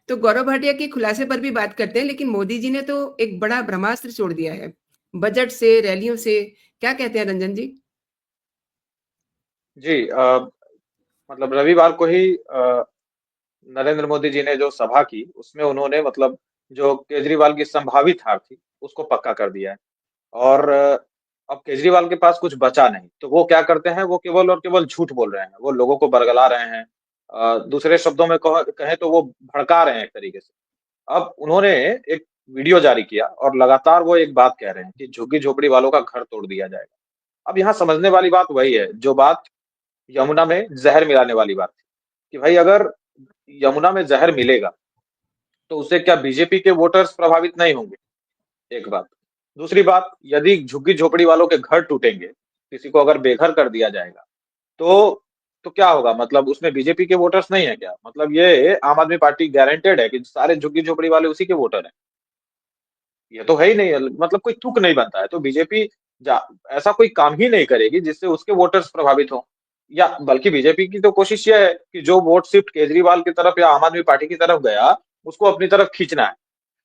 तो गौरव भाटिया के खुलासे पर भी बात करते हैं, लेकिन मोदी जी ने तो एक बड़ा ब्रह्मास्त्र छोड़ दिया है। बजट से, रैलियों से, क्या कहते हैं रंजन जी? जी मतलब रविवार को ही नरेंद्र मोदी जी ने जो सभा की उसमें उन्होंने मतलब जो केजरीवाल की संभावित हार थी उसको पक्का कर दिया है। और अब केजरीवाल के पास कुछ बचा नहीं तो वो क्या करते हैं, वो केवल और केवल झूठ बोल रहे हैं, वो लोगों को बरगला रहे हैं। दूसरे शब्दों में कहें तो वो भड़का रहे हैं एक तरीके से। अब उन्होंने एक वीडियो जारी किया और लगातार वो एक बात कह रहे हैं कि झुग्गी झोपड़ी वालों का घर तोड़ दिया जाएगा। अब यहाँ समझने वाली बात वही है जो बात यमुना में जहर मिलाने वाली बात थी कि भाई अगर यमुना में जहर मिलेगा तो उससे क्या बीजेपी के वोटर्स प्रभावित नहीं होंगे? एक बात। दूसरी बात, यदि झुग्गी झोपड़ी वालों के घर टूटेंगे, किसी को अगर बेघर कर दिया जाएगा, तो तो क्या होगा? मतलब उसमें बीजेपी के वोटर्स नहीं है क्या? मतलब ये आम आदमी पार्टी गारंटेड है कि सारे झुग्गी झोपड़ी वाले उसी के वोटर हैं। ये तो है ही नहीं, मतलब कोई तुक नहीं बनता है तो बीजेपी ऐसा कोई काम ही नहीं करेगी जिससे उसके वोटर्स प्रभावित हो। या बल्कि बीजेपी की तो कोशिश यह है कि जो वोट शिफ्ट केजरीवाल की तरफ या आम आदमी पार्टी की तरफ गया उसको अपनी तरफ खींचना है।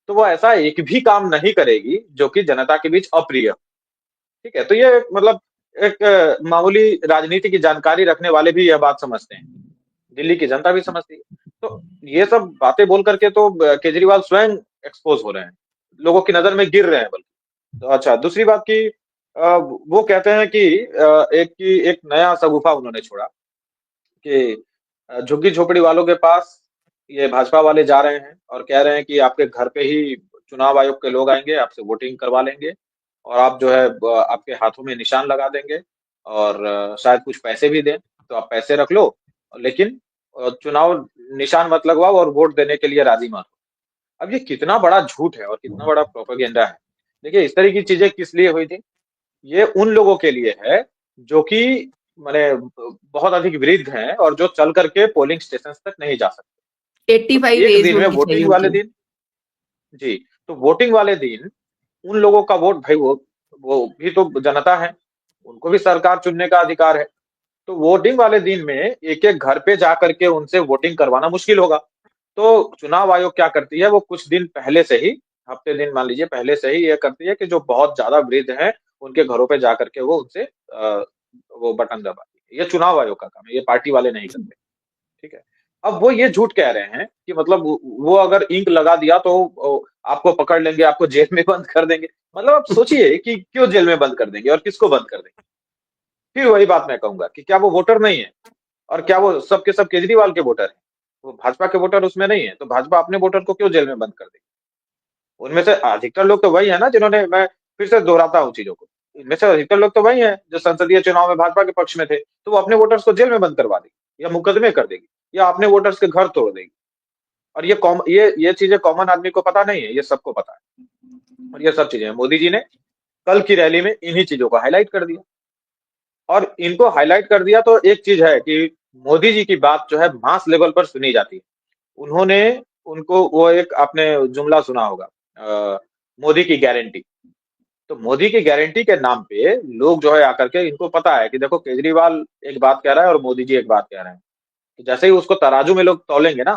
तो वो ऐसा एक भी काम नहीं करेगी जो कि जनता के बीच अप्रिय हो। ठीक है, तो ये मतलब एक मामूली राजनीति की जानकारी रखने वाले भी यह बात समझते हैं, दिल्ली की जनता भी समझती है। तो ये सब बातें बोल करके तो केजरीवाल स्वयं एक्सपोज हो रहे हैं, लोगों की नजर में गिर रहे हैं बल्कि। तो अच्छा, दूसरी बात की वो कहते हैं कि एक नया शगुफा उन्होंने छोड़ा कि झुग्गी झोपड़ी वालों के पास ये भाजपा वाले जा रहे हैं और कह रहे हैं कि आपके घर पे ही चुनाव आयोग के लोग आएंगे, आपसे वोटिंग करवा लेंगे और आप जो है आपके हाथों में निशान लगा देंगे और शायद कुछ पैसे भी दें, तो आप पैसे रख लो, लेकिन चुनाव निशान मत लगवाओ और वोट देने के लिए राजी मत हो। अब ये कितना बड़ा झूठ है और कितना बड़ा प्रोपेगेंडा है। देखिए इस तरह की चीजें किस लिए हुई थी? ये उन लोगों के लिए है जो कि माने बहुत अधिक वृद्ध हैं और जो चल करके पोलिंग स्टेशन तक नहीं जा सकते। तो 85 एक एज दिन में होनी चाहिए वोटिंग वाले उनकी। दिन, जी, तो वोटिंग वाले दिन उन लोगों का वोट, भाई वो भी तो जनता है, उनको भी सरकार चुनने का अधिकार है। तो वोटिंग वाले दिन में एक एक घर पे जा करके उनसे वोटिंग करवाना मुश्किल होगा। तो चुनाव आयोग क्या करती है, वो कुछ दिन पहले से ही, हफ्ते दिन मान लीजिए पहले से ही ये करती है कि जो बहुत ज्यादा वृद्ध हैं उनके घरों पे जा करके वो उनसे वो बटन दबाती है। ये चुनाव आयोग का काम है, ये पार्टी वाले नहीं करते। ठीक है। अब वो ये झूठ कह रहे हैं कि मतलब वो अगर इंक लगा दिया तो आपको पकड़ लेंगे, आपको जेल में बंद कर देंगे। मतलब आप सोचिए कि क्यों जेल में बंद कर देंगे और किसको बंद कर देंगे? फिर वही बात मैं कहूंगा कि क्या वो वोटर नहीं है? और क्या वो सब के सब केजरीवाल के वोटर हैं? वो भाजपा के वोटर उसमें नहीं है, तो भाजपा अपने वोटर को क्यों जेल में बंद कर देगी? उनमें से अधिकतर लोग तो वही है ना जिन्होंने, मैं फिर से दोहराता हूँ चीजों को, इनमें से अधिकतर लोग तो वही हैं जो संसदीय चुनाव में भाजपा के पक्ष में थे, तो वो अपने वोटर्स को जेल में बंद करवा देगी या मुकदमे कर देगी या अपने वोटर्स के घर तोड़ देगी। और ये चीजें कॉमन आदमी को पता नहीं है, ये सबको पता है। और ये सब चीजें मोदी जी ने कल की रैली में इन्हीं चीजों को हाईलाइट कर दिया। और इनको हाईलाइट कर दिया तो एक चीज है कि मोदी जी की बात जो है मास लेवल पर सुनी जाती है। उन्होंने उनको वो एक आपने जुमला सुना होगा, मोदी की गारंटी। तो मोदी की गारंटी के नाम पे लोग जो है आकर के, इनको पता है कि देखो केजरीवाल एक बात कह रहा है और मोदी जी एक बात कह रहे हैं, तो जैसे ही उसको तराजू में लोग तौलेंगे ना,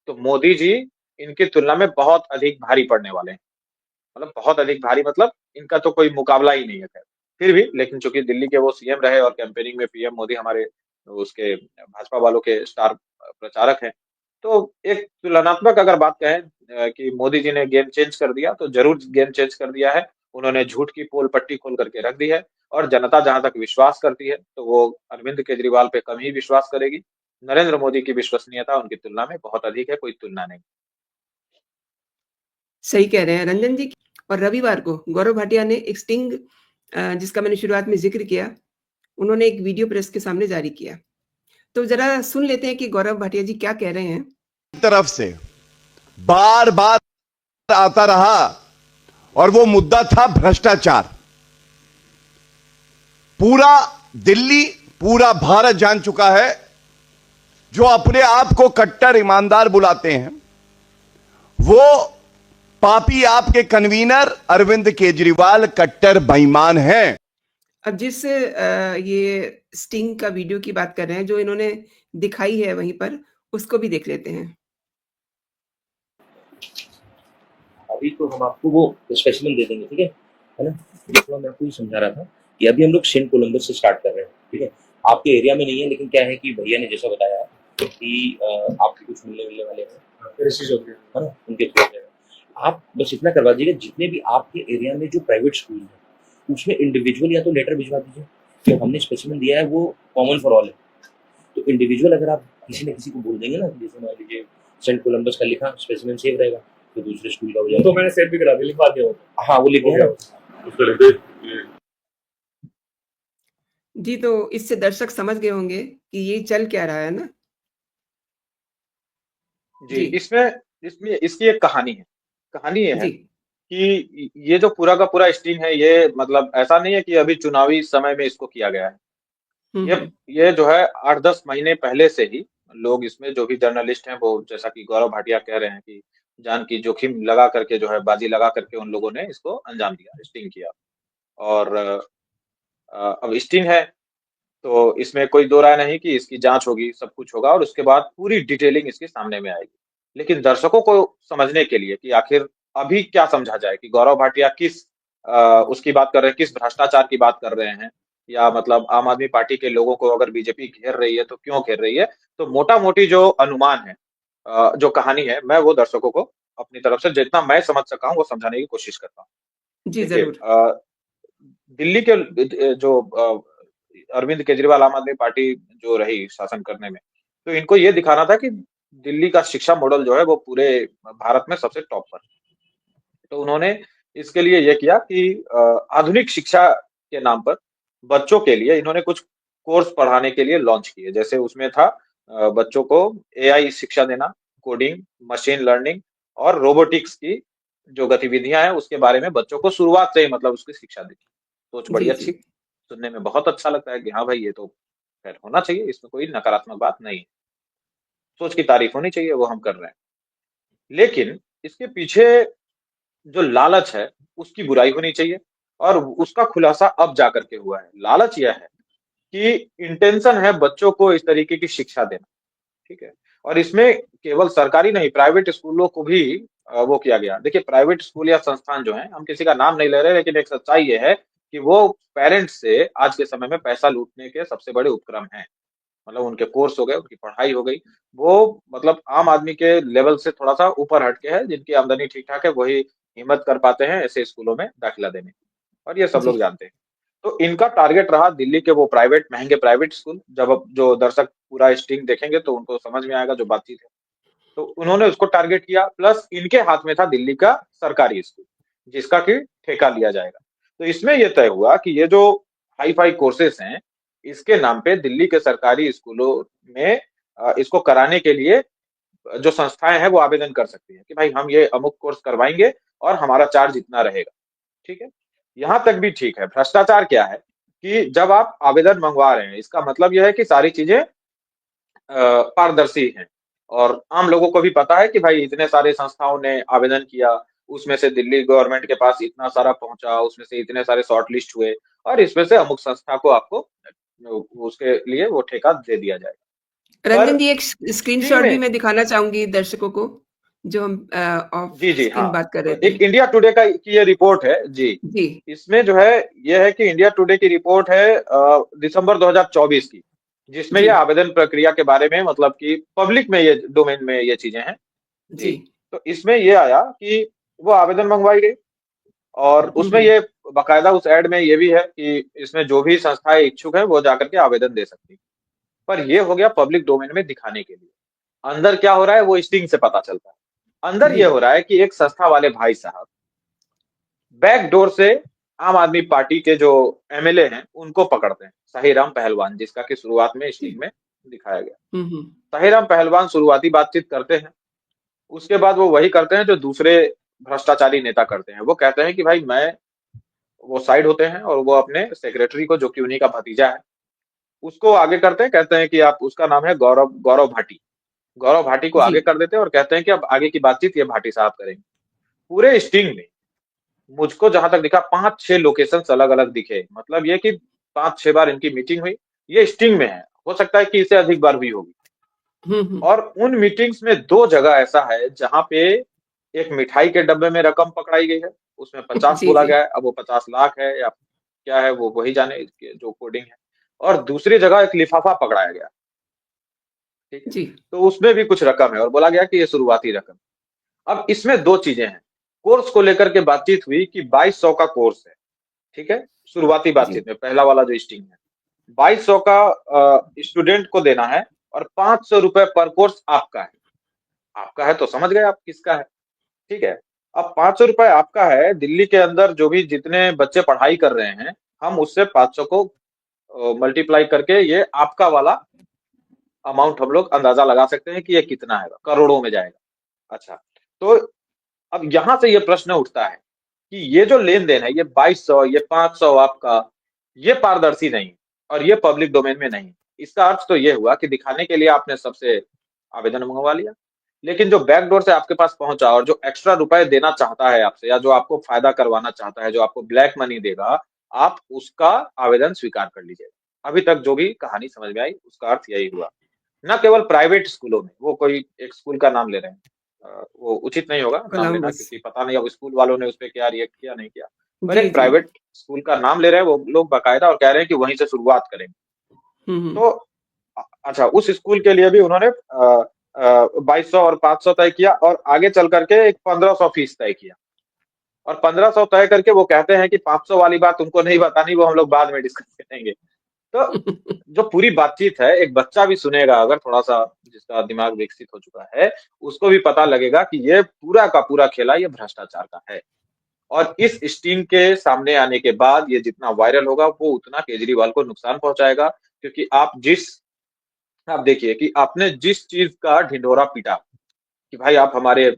तो मोदी जी इनकी तुलना में बहुत अधिक भारी पड़ने वाले हैं। मतलब बहुत अधिक भारी, मतलब इनका तो कोई मुकाबला ही नहीं है खैर। फिर भी लेकिन चूंकि दिल्ली के वो सीएम रहे और कैंपेनिंग में पीएम मोदी हमारे उसके भाजपा वालों के स्टार प्रचारक हैं, तो एक तुलनात्मक अगर बात कहें कि मोदी जी ने गेम चेंज कर दिया, तो जरूर गेम चेंज कर दिया है। उन्होंने झूठ की पोल पट्टी खोल करके रख दी है और जनता जहां तक विश्वास करती है तो वो अरविंद केजरीवाल पे कम ही विश्वास करेगी। नरेंद्र मोदी की विश्वसनीयता उनकी तुलना में बहुत अधिक है, कोई तुलना नहीं। सही कह रहे हैं रंजन जी। और रविवार को गौरव भाटिया ने एक स्टिंग जिसका मैंने शुरुआत में ज़िक्र किया, उन्होंने एक वीडियो प्रेस के सामने जारी किया। तो ज़रा सुन लेते हैं कि गौरव भाटिया जी क्या कह रहे हैं। तरफ से बार बार आता रहा और वो मुद्दा था भ्रष्टाचार। पूरा दिल्ली, पूरा भारत जान चुका है, जो अपने आप को कट्टर ईमानदार बुलाते हैं, वो पापी आपके कन्वीनर अरविंद केजरीवाल कट्टर बेईमान हैं। अब जिस ये स्टिंग का वीडियो की बात कर रहे हैं, जो इन्होंने दिखाई है वहीं पर, उसको भी देख लेते हैं। अभी तो हम आपको वो स्पेसिमेन दे देंगे, ठीक है ना। ये थोड़ा मैं आपको ये समझा रहा था कि अभी हम लोग सेंट कोलंबस से स्टार्ट कर रहे हैं, ठीक है। आपके एरिया में नहीं है, लेकिन क्या है कि भैया ने जैसा बताया कि आपके कुछ मिलने वाले हैं, है ना, उनके थ्रू हो जाएगा। आप बस इतना करवा दीजिएगा, जितने भी आपके एरिया में जो प्राइवेट स्कूल है उसमें इंडिविजुअल या तो लेटर भिजवा दीजिए, जो हमने स्पेसिमेन दिया है वो कॉमन फॉर ऑल है। तो इंडिविजुअल अगर आप किसी न किसी को बोल देंगे ना, जैसे मान लीजिए सेंट कोलंबस का लिखा स्पेसिमेन सेव रहेगा, तो दूसरे स्कूल का हो जाएगा। तो मैंने सेव भी करा दिया, लिखवा दिया होता। हाँ, वो लिख हो दिया गया ना। उस तरह से। जी, तो इससे दर्शक समझ गए होंगे कि ये चल क्या रहा है ना? जी, जी, इसमें इसकी एक कहानी है। कहानी ये है जी। कि ये जो पूरा का पूरा स्टिंग है, ये मतलब ऐसा नहीं है कि अभी चुनावी समय में इसको किया गया है। हुँ, ये हुँ। ये जो है 8-10 महीने पहले से ही लोग इसमें, जो भी जर्नलिस्ट हैं, वो जैसा कि गौरव भाटिया कह रहे हैं कि जान की जोखिम लगा करके, जो है बाजी लगा करके उन लोगों ने इसको अंजाम दिया, स्टिंग किया। और अब स्टिंग है तो इसमें कोई दो राय नहीं कि इसकी जांच होगी, सब कुछ होगा और उसके बाद पूरी डिटेलिंग इसके सामने में आएगी। लेकिन दर्शकों को समझने के लिए कि आखिर अभी क्या समझा जाए कि गौरव भाटिया किस उसकी बात कर रहे हैं, किस भ्रष्टाचार की बात कर रहे हैं, या मतलब आम आदमी पार्टी के लोगों को अगर बीजेपी घेर रही है तो क्यों घेर रही है। तो मोटा-मोटी जो अनुमान है, जो कहानी है, मैं वो दर्शकों को अपनी तरफ से जितना मैं समझ सका हूँ वो समझाने की कोशिश करता हूँ। जी, देखिए, ज़रूर। दिल्ली के जो अरविंद केजरीवाल आम आदमी पार्टी जो रही शासन करने में, तो इनको ये दिखाना था कि दिल्ली का शिक्षा मॉडल जो है वो पूरे भारत में सबसे टॉप पर। तो उन्होंने इसके लिए ये किया कि आधुनिक शिक्षा के नाम पर बच्चों के लिए इन्होंने कुछ कोर्स पढ़ाने के लिए लॉन्च किए। जैसे उसमें था बच्चों को एआई शिक्षा देना, कोडिंग, मशीन लर्निंग और रोबोटिक्स की जो गतिविधियां हैं उसके बारे में बच्चों को शुरुआत से ही मतलब उसकी शिक्षा दी। सोच बड़ी जी, अच्छी, जी। सुनने में बहुत अच्छा लगता है कि हाँ भाई, ये तो खैर होना चाहिए, इसमें कोई नकारात्मक बात नहीं है। सोच की तारीफ होनी चाहिए, वो हम कर रहे हैं। लेकिन इसके पीछे जो लालच है, उसकी बुराई होनी चाहिए और उसका खुलासा अब जाकर के हुआ है। लालच यह है कि इंटेंशन है बच्चों को इस तरीके की शिक्षा देना, ठीक है? और इसमें केवल सरकारी नहीं, प्राइवेट स्कूलों को भी वो किया गया। देखिए, प्राइवेट स्कूल या संस्थान जो हैं, हम किसी का नाम नहीं ले रहे, लेकिन एक सच्चाई ये है कि वो पेरेंट्स से आज के समय में पैसा लूटने के सबसे बड़े उपक्रम हैं। मतलब उनके कोर्स हो गए, उनकी पढ़ाई हो गई, वो मतलब आम आदमी के लेवल से थोड़ा-सा ऊपर हट के है, जिनकी आमदनी ठीक-ठाक है, वही हिम्मत कर पाते हैं ऐसे स्कूलों में दाखिला देने की, और ये सब जी। लोग जानते हैं। तो इनका टारगेट रहा दिल्ली के वो प्राइवेट, महँगे प्राइवेट स्कूल। जब अब जो दर्शक पूरा स्टिंग देखेंगे तो उनको समझ में आएगा जो बातचीत है। तो उन्होंने उसको टारगेट किया, प्लस इनके हाथ में था दिल्ली का सरकारी स्कूल, जिसका कि ठेका लिया जाएगा। तो इसमें ये तय हुआ कि ये जो हाई-फाई कोर्सेज़ हैं, इसके नाम पे दिल्ली के सरकारी स्कूलों में इसको कराने के लिए जो संस्थाएँ हैं वो आवेदन कर सकती हैं कि भाई हम ये अमुक कोर्स करवाएँगे और हमारा चार्ज इतना रहेगा, ठीक है? यहाँ तक भी ठीक है। भ्रष्टाचार क्या है कि जब आप आवेदन मंगवा रहे हैं, इसका मतलब ये है कि सारी चीज़ें पारदर्शी हैं और आम लोगों को भी पता है कि भाई इतने सारे संस्थाओं ने आवेदन किया, उसमें से दिल्ली गवर्नमेंट के पास इतना सारा पहुँचा, उसमें से इतने सारे शॉर्ट लिस्ट हुए और इसमें से अमुक संस्था को आपको उसके लिए वो ठेका दे दिया जाएगा। पर रंजन जी, एक स्टिंग स्क्रीनशॉट भी में मैं दिखाना चाहूँगी दर्शकों को, जो हम ऑफ जी, जी, स्क्रीन हाँ। बात कर रहे थे। एक इंडिया टुडे का की ये रिपोर्ट है जी। जी, इसमें जो है ये है कि इंडिया टुडे की रिपोर्ट है दिसंबर 2024 की, जिसमें ये जी, आवेदन प्रक्रिया के बारे में मतलब कि पब्लिक में ये डोमेन में ये चीज़ें हैं। जी। जी। तो इसमें ये आया कि वो आवेदन मंगवाई गई और हुँ, उसमें हुँ। ये बाकायदा उस ऐड में ये भी है कि इसमें जो भी संस्थाएँ इच्छुक हैं, वो जाकर के आवेदन दे सकती हैं। पर ये हो गया पब्लिक डोमेन में दिखाने के लिए। अंदर क्या हो रहा है वो स्टिंग से पता चलता है। अंदर जी। ये हो रहा है कि एक संस्था वाले भाई साहब बैकडोर से आम आदमी पार्टी के जो एमएलए हैं, उनको पकड़ते हैं। शाहीराम पहलवान, जिसका कि शुरुआत में जी। स्टिंग में दिखाया गया। हुँ, हुँ। शाहीराम पहलवान शुरुआती बातचीत करते हैं। उसके बाद वो वही करते हैं जो दूसरे भ्रष्टाचारी नेता करते हैं। वो कहते हैं कि भाई मैं, वो साइड होते हैं और वो अपने सेक्रेटरी को, जो कि उन्हीं का भतीजा है, उसको आगे करते हैं, कहते हैं कि आप, उसका नाम है गौरव गौरव भाटी। गौरव भाटी को जी। आगे कर देते हैं और कहते हैं कि अब आगे की बातचीत ये भाटी साहब करेंगे। पूरे स्टिंग में मुझको जहां तक दिखा 5-6 लोकेशंस अलग-अलग दिखे। मतलब ये कि 5-6 बार इनकी मीटिंग हुई। ये स्टिंग में है। हो सकता है कि इससे अधिक बार हुई होगी। हुँ, हुँ। और उन मीटिंग्स में 2 जगह ऐसा है जहां पे एक मिठाई के डब्बे में रकम पकड़ाई गई है, उसमें 50 जी, बोला जी। गया है, अब वो 50 लाख है या क्या है वो वही जाने इसके जो कोडिंग है। और दूसरी जगह एक लिफाफा पकड़ाया गया, ठीक है? जी, तो उसमें भी कुछ रकम है और बोला गया कि ये शुरुआती रकम। अब इसमें 2 चीजें हैं, कोर्स को लेकर के बातचीत हुई कि 2200 का कोर्स है, ठीक है? शुरुआती जी। बातचीत में पहला वाला जो स्टिंग है, 2200 का स्टूडेंट को देना है और 500 रुपए पर कोर्स आपका है। आपका है तो समझ गए आप किसका है, ठीक है? अब 500 रुपए आपका है, दिल्ली के अंदर जो भी जितने बच्चे पढ़ाई कर रहे हैं, हम उससे 500 को मल्टीप्लाई करके ये आपका वाला अमाउंट हम लोग अंदाजा लगा सकते हैं कि ये कितना है, करोड़ों में जाएगा। अच्छा, तो अब यहां से ये प्रश्न उठता है कि ये जो लेन-देन है, ये 2200, ये 500 आपका, ये पारदर्शी नहीं और ये पब्लिक डोमेन में नहीं। इसका अर्थ तो ये हुआ कि दिखाने के लिए आपने सबसे आवेदन मंगवा लिया, लेकिन जो बैकडोर से आपके पास पहुंचा और जो एक्स्ट्रा रुपए देना चाहता है आपसे या जो आपको फायदा करवाना चाहता है, जो आपको ब्लैक मनी देगा, आप उसका आवेदन स्वीकार कर लीजिएगा। अभी तक जो भी कहानी समझ में आई, उसका अर्थ यही हुआ। न केवल प्राइवेट स्कूलों में, वो कोई एक स्कूल का नाम ले रहे हैं, वो उचित नहीं होगा नाम लेना कोलंबस। क्योंकि पता नहीं अब स्कूल वालों ने उसपे क्या रिएक्ट किया नहीं किया। पर जी, एक जी। प्राइवेट स्कूल का नाम ले रहे हैं वो लोग बाकायदा और कह रहे हैं कि वहीं से शुरुआत करेंगे। हुँ, हुँ। तो अच्छा, उस स्कूल के लिए भी उन्होंने 2200 और 500 तय किया और आगे चल करके एक 1500 फीस तय किया और 1500 तय करके वो कहते हैं कि 500 वाली बात तुमको नहीं बतानी, वो हम लोग बाद में डिस्कस करेंगे। तो जो पूरी बातचीत है, एक बच्चा भी सुनेगा अगर थोड़ा-सा जिसका दिमाग विकसित हो चुका है, उसको भी पता लगेगा कि ये पूरा का पूरा खेला ये भ्रष्टाचार का है। और इस स्टिंग के सामने आने के बाद ये जितना वायरल होगा, वो उतना केजरीवाल को नुकसान पहुँचाएगा क्योंकि आप देखिए कि आपने जिस चीज़ का ढिंढोरा पीटा कि भाई आप हमारे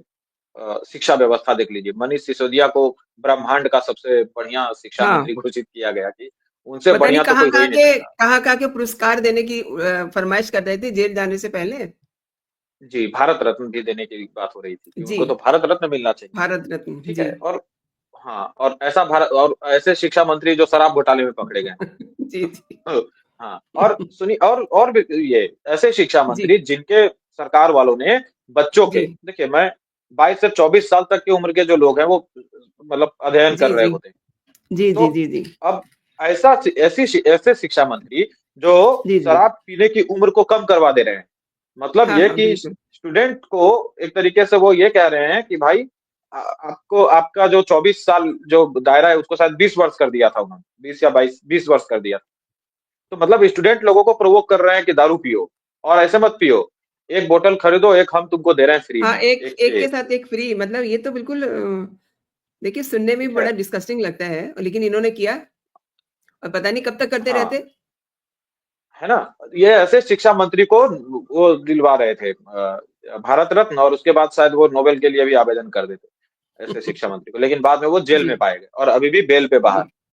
शिक्षा व्यवस्था देख लीजिए। मनीष सिसोदिया को ब्रह्मांड का सबसे बढ़िया शिक्षा हाँ, मंत्री घोषित किया गया कि उनसे पता नहीं बढ़िया तो कोई हो ही नहीं सकता। कहाँ-कहाँ के पुरस्कार देने की फरमाइश कर रहे थे जेल जाने से पहले। जी, भारत रत्न भी देने की बात हो रही थी कि जी, उनको तो भारत रत्न मिलना चाहिए, भारत रत्न। ठीक जी। है? और हाँ, और ऐसा भारत और ऐसे शिक्षा मंत्री जो शराब घोटाले में पकड़े गए हैं। जी, जी। तो हाँ, और सुनिए और भी ये ऐसे शिक्षा जी, मंत्री जिनके सरकार वालों ने बच्चों के जी। देखिए मैं 22 से 24 साल तक की उम्र के जो लोग हैं वो मतलब अध्ययन कर जी, रहे जी। होते हैं। जी, तो जी, जी, जी। अब ऐसे शिक्षा मंत्री जो जी, जी। शराब पीने की उम्र को कम करवा दे रहे हैं। मतलब हाँ, ये हाँ, कि बिल्कुल। स्टूडेंट को एक तरीके से वो ये कह रहे हैं कि भाई आपको आपका जो 24 साल जो दायरा है उसको शायद 20 वर्ष कर दिया था उन्होंने। 20 या 20 वर्ष कर दिया। तो मतलब स्टूडेंट लोगों को प्रोवोक कर रहे हैं कि दारू पियो और ऐसे मत पियो। एक बोतल खरीदो, एक हम तुमको दे रहे हैं फ्री हाँ, में, एक एक एक के केक, साथ एक फ्री मतलब ये तो बिल्कुल देखिए सुनने में भी ठीक बड़ा है? डिस्गस्टिंग लगता है, लेकिन इन्होंने किया और पता नहीं कब तक करते हाँ, रहते। है ना? ये ऐसे शिक्षा मंत्री को वो दिलवा रहे थे भारत रत्न और उसके बाद शायद वो नोबेल के लिए भी आवेदन कर देते, ऐसे शिक्षा मंत्री को। लेकिन बाद में वो जेल जी, में पाए गए और अभी भी बेल पे बाहर। जी।